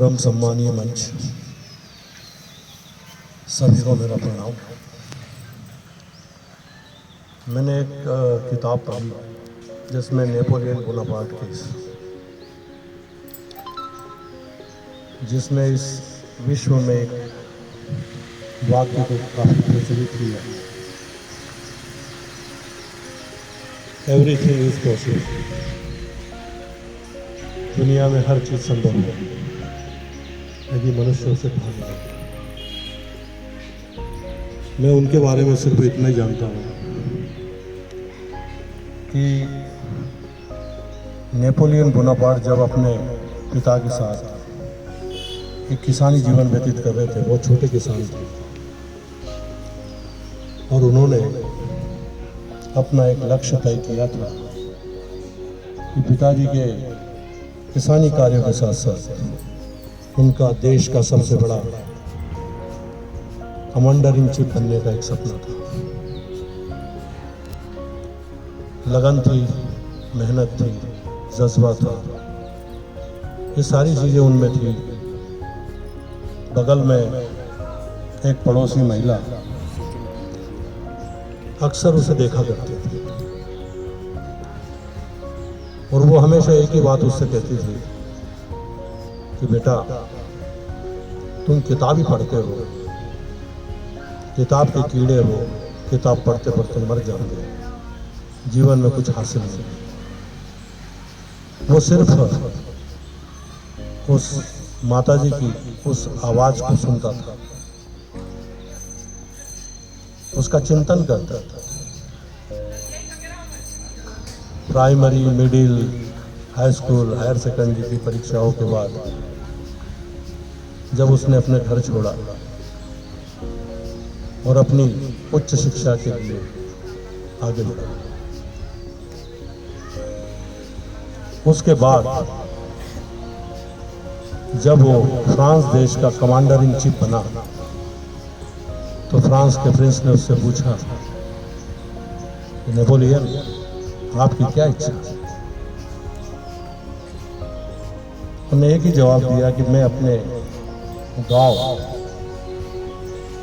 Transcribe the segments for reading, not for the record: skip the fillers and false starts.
परम सम्मानीय मंच, सभी को मेरा प्रणाम। मैंने एक किताब पढ़ी जिसमें नेपोलियन बोनापार्ट की, जिसने इस विश्व में एक वाक्य को काफ़ी प्रचलित किया, एवरीथिंग इज पॉसिबल। दुनिया में हर चीज़ संभव है यदि मनुष्य उसे ठान ले। मैं उनके बारे में सिर्फ इतना ही जानता हूँ कि नेपोलियन बोनापार्ट जब अपने पिता के साथ एक किसानी जीवन व्यतीत कर रहे थे, बहुत छोटे किसान थे, और उन्होंने अपना एक लक्ष्य तय किया था कि पिताजी के किसानी कार्यों के साथ साथ उनका देश का सबसे बड़ा कमांडर इन चीफ बनने का एक सपना था। लगन थी, मेहनत थी, जज्बा था, ये सारी चीज़ें उनमें थी। बगल में एक पड़ोसी महिला अक्सर उसे देखा करती थी और वो हमेशा एक ही बात उससे कहती थी कि बेटा, तुम किताब ही पढ़ते हो, किताब के कीड़े हो, किताब पढ़ते पढ़ते मर जाओगे, जीवन में कुछ हासिल नहीं। वो सिर्फ उस माताजी की उस आवाज को सुनता था, उसका चिंतन करता था। Primary, middle, high school, higher secondary की परीक्षाओं के बाद जब उसने अपने घर छोड़ा और अपनी उच्च शिक्षा के लिए आगे बढ़ा, उसके बाद जब वो फ्रांस देश का कमांडर इन चीफ बना तो फ्रांस के प्रिंस ने उससे पूछा, नेपोलियन, आपकी क्या इच्छा है? उन्होंने एक ही जवाब दिया कि मैं अपने गांव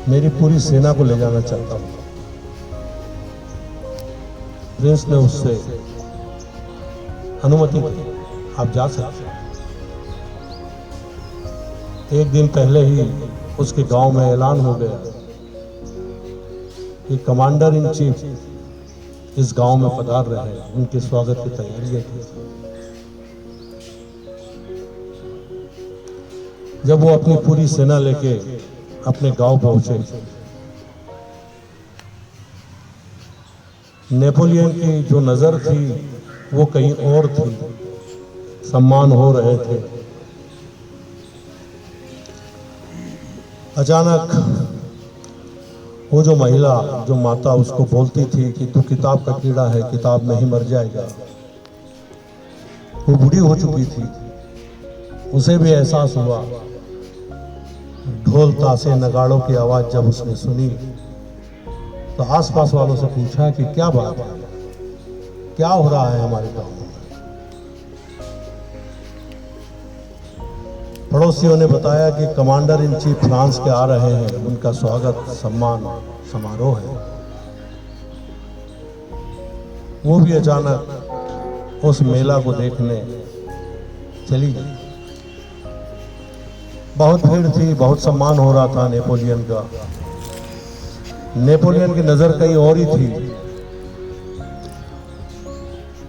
मेरी पूरी सेना को ले जाना चाहता हूं। प्रिंस ने उससे अनुमति दी, आप जा सकते हैं। एक दिन पहले ही उसके गांव में ऐलान हो गया कि कमांडर इन चीफ इस गांव में पधार रहे हैं। उनके स्वागत की तैयारियां की। जब वो अपनी पूरी सेना लेके अपने गांव पहुंचे, नेपोलियन की जो नजर थी वो कहीं और थी। सम्मान हो रहे थे। अचानक वो जो महिला, जो माता उसको बोलती थी कि तू किताब का कीड़ा है, किताब में ही मर जाएगा, वो बूढ़ी हो चुकी थी। उसे भी एहसास हुआ। ढोल ताशे नगाड़ों की आवाज जब उसने सुनी तो आसपास वालों से पूछा कि क्या बात है, क्या हो रहा है हमारे गांव में। पड़ोसियों ने बताया कि कमांडर इन चीफ फ्रांस के आ रहे हैं, उनका स्वागत सम्मान समारोह है। वो भी अचानक उस मेला को देखने चली गई। बहुत भीड़ थी, बहुत सम्मान हो रहा था नेपोलियन का। नेपोलियन की नजर कहीं और ही थी।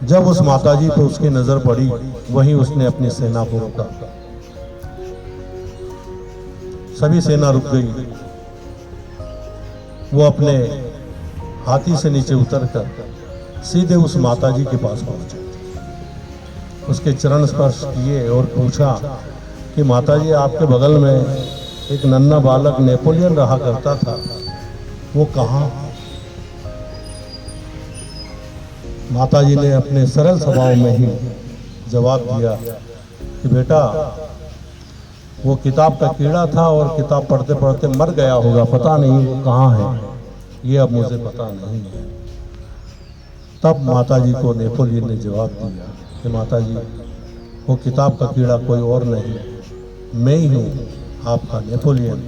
जब उस माताजी पर उसकी नजर पड़ी, वहीं उसने अपनी सेना को रोका। सभी सेना रुक गई। वो अपने हाथी से नीचे उतरकर सीधे उस माताजी के पास पहुंचे, उसके चरण स्पर्श किए और पूछा कि माताजी, आपके बगल में एक नन्हा बालक नेपोलियन रहा करता था, वो कहाँ? माताजी ने अपने सरल स्वभाव में ही जवाब दिया कि बेटा, वो किताब का कीड़ा था और किताब पढ़ते पढ़ते मर गया होगा, पता नहीं वो कहाँ है, ये अब मुझे पता नहीं है। तब माताजी को नेपोलियन ने जवाब दिया कि माताजी, वो किताब का कीड़ा कोई और नहीं, मैं ही हूँ आपका नेपोलियन,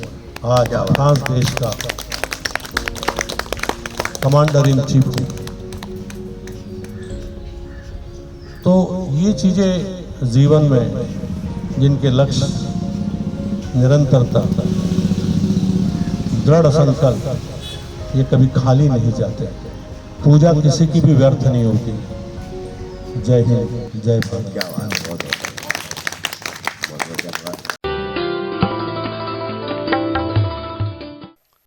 आज फ्रांस देश का कमांडर इन चीफ हूँ। तो ये चीज़ें जीवन में जिनके लक्ष्य निरंतरता, दृढ़ संकल्प, ये कभी खाली नहीं जाते। पूजा किसी की भी व्यर्थ नहीं होती। जय हिंद, जय भारत।